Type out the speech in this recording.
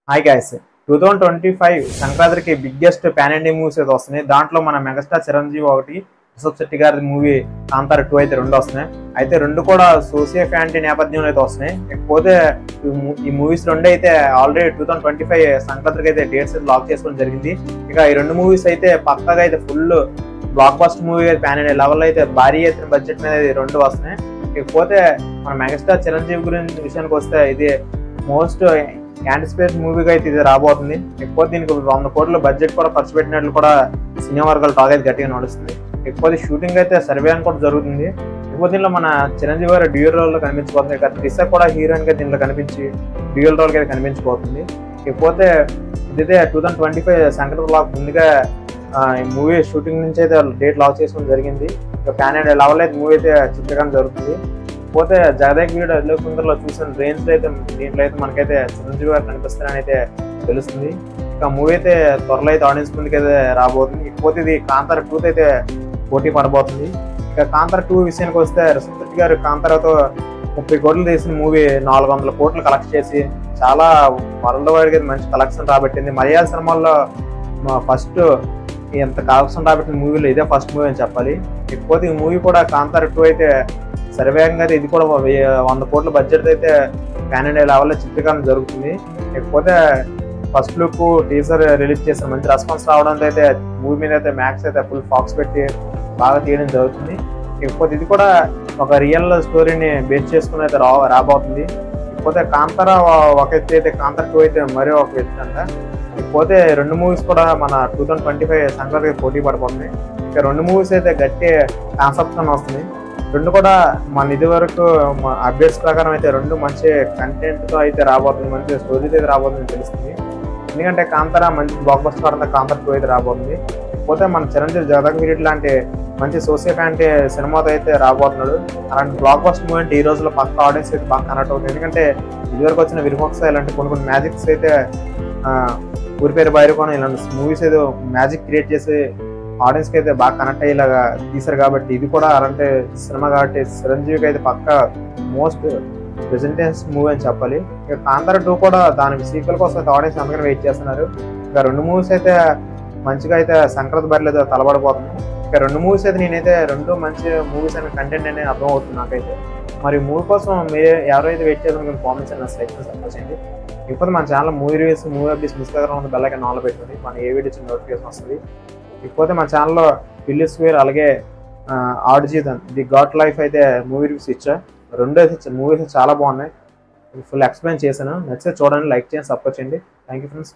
Hi guys 2025 సంక్రాంతికి biggest pan India movies అయితే వస్తున్నాయి. దాంట్లో మన మెగాస్టార్ చిరంజీవి ఒకటి, రిషబ్ శెట్టి గారి మూవీ కాంతార 2 అయితే రెండు వస్తున్నాయి. అయితే రెండు కూడా సోషియో ఫ్యాంటీ నేపథ్యంలో అయితే వస్తున్నాయి. ఇకపోతే ఈ మూవీస్ రెండు అయితే ఆల్రెడీ 2025 సంక్రాంతికి అయితే డేట్స్ అయితే లాక్ చేసుకోవడం జరిగింది. ఇక ఈ రెండు మూవీస్ అయితే పక్కాగా అయితే ఫుల్ బ్లాక్ బస్టర్ మూవీ అయితే పాన్ ఇండియా లెవెల్ అయితే భారీ ఎత్తున బడ్జెట్ మీద రెండు వస్తున్నాయి. ఇకపోతే మన మెగాస్టార్ చిరంజీవి గురించి విషయానికి వస్తే ఇది మోస్ట్ యాంటిసిపేట్ మూవీగా అయితే ఇది రాబోతుంది. ఎక్కువ దీనికి 100 కోట్ల బడ్జెట్ కూడా ఖర్చు పెట్టినట్లు కూడా సినిమా వర్గాలు టాక్ అయితే గట్టిగా నడుస్తుంది. ఎక్కువ షూటింగ్ అయితే సర్వే అని కూడా జరుగుతుంది. ఎక్కువ దీనిలో మన చిరంజీవి గారు డ్యూయల్ రోల్ లో కనిపించబోతుంది. ఇక త్రిష కూడా హీరోయిన్ గా దీనిలో కనిపించి డ్యూయల్ రోల్ కి అయితే కనిపించబోతుంది. ఇకపోతే ఇదైతే 2025 సంక్రాంతి లాక్ ముందుగా ఈ మూవీ షూటింగ్ నుంచి అయితే డేట్ లాక్ చేసుకోవడం జరిగింది. ఇక పాన్ ఇండియా లెవెల్ అయితే మూవీ అయితే చిత్రీకరణ జరుగుతుంది. పోతే జగదేక్ వీడు అదిలోకుందరలో చూసిన రేంజ్ లో అయితే దీంట్లో అయితే మనకైతే చిరంజీవి గారు కనిపిస్తారని అయితే తెలుస్తుంది. ఇక మూవీ అయితే త్వరలో అయితే ఆడియన్స్ ముందుకు అయితే రాబోతుంది. ఇకపోతే ఇది కాంతార 2 అయితే పోటీ పడబోతుంది. ఇక కాంతార 2 విషయానికి వస్తే రిషబ్ శెట్టి గారు కాంతారతో 30 కోట్లు తీసిన మూవీ 400 కోట్లు కలెక్ట్ చేసి చాలా వరల్డ్ వైడ్ గా మంచి కలెక్షన్ రాబట్టింది. మలయాళ సినిమాల్లో ఫస్ట్ ఎంత కలెక్షన్ రాబట్టిన మూవీలో ఇదే ఫస్ట్ మూవీ అని చెప్పాలి. ఇకపోతే ఈ మూవీ కూడా కాంతార 2 అయితే సర్వేగంగా ఇది కూడా 100 కోట్ల బడ్జెట్ అయితే పాన్ ఇండియా లెవెల్లో చిత్రీకరణ జరుగుతుంది. ఇకపోతే ఫస్ట్ లుక్ టీజర్ రిలీజ్ చేసిన మంచి రెస్పాన్స్ రావడంతో అయితే మూవీ మీద అయితే మ్యాక్స్ అయితే ఫుల్ ఫాక్స్ పెట్టి బాగా తీయడం జరుగుతుంది. ఇకపోతే ఇది కూడా ఒక రియల్ స్టోరీని బేస్ చేసుకుని అయితే రాబోతుంది. ఇకపోతే కాంతార ఒక ఎత్తు అయితే కాంతార 2 అయితే మరీ ఒక ఎత్తు అంట. ఇకపోతే రెండు మూవీస్ కూడా మన 2025 సంక్రాంతికి పోటీ పడిపోతున్నాయి. ఇక రెండు మూవీస్ అయితే గట్టి కాన్సెప్ట్ తో వస్తుంది. రెండు కూడా మన ఇది వరకు అప్డేట్స్ ప్రకారం అయితే రెండు మంచి కంటెంట్ తో అయితే రాబోతుంది, మంచి స్టోరీస్ అయితే రాబోతుంది తెలుస్తుంది. ఎందుకంటే కాంతార మంచి బ్లాక్ బస్టర్ పరంగా కాంతార 2 అయితే రాబోతుంది. పోతే మన చిరంజీవి జగదక్ వీరుడు లాంటి మంచి సోషియో ఫ్యాంటీ సినిమాతో అయితే రాబోతున్నాడు. అలాంటి బ్లాక్ బస్టర్ మూవీ అంటే ఈ రోజుల్లో పక్క ఆడియన్స్ అయితే బాగా కనెక్ట్ అవుతుంది. ఎందుకంటే ఇదివరకు వచ్చిన విరిమోక్స్ ఇలాంటి కొన్ని మ్యాజిక్స్ అయితే ఊరి పేరు బైరుకొని ఇలాంటి మూవీస్ ఏదో మ్యాజిక్ క్రియేట్ చేసి ఆడియన్స్ కి అయితే బాగా కనెక్ట్ అయ్యేలాగా తీశారు. కాబట్టి ఇది కూడా అలాంటి సినిమా కాబట్టి చిరంజీవికి అయితే పక్క మోస్ట్ ప్రెజెంటెన్స్ మూవీ అని చెప్పాలి. ఇక కాంతార 2 కూడా దానికి సీక్వెల్ కోసం అయితే ఆడియన్స్ అందుకని వెయిట్ చేస్తున్నారు. ఇక రెండు మూవీస్ అయితే మంచిగా అయితే సంక్రాంతి బరిలో అయితే తలబడిపోతుంది. ఇక రెండు మూవీస్ అయితే నేనైతే రెండు మంచి మూవీస్ అనే కంటెంట్ అనేది అర్థం అవుతుంది నాకైతే. మరి మూవీ కోసం మీరు ఎవరైతే వెయిట్ చేయాలని కామెంట్స్ అయినా సెలెక్షన్ సపోర్ట్ చేయండి. ఇప్పుడు మన channel movie reviews movie updates miss కాకుండా బెల్ ఐకాన్ ఆన్లో పెట్టుకోండి. మన ఏ వీడియో నోటిఫికేషన్ వస్తుంది. ఇకపోతే మన ఛానల్లో పిల్లి స్క్వేర్ అలాగే ఆర్జీతన్ ది గాట్ లైఫ్ అయితే మూవీ రివ్యూస్ ఇచ్చా. రెండు అయితే మూవీస్ చాలా బాగున్నాయి. ఫుల్ ఎక్స్ప్లెయిన్ చేశాను. నచ్చితే చూడండి, లైక్ చేయండి, సపోర్ట్ చేయండి. Thank you friends.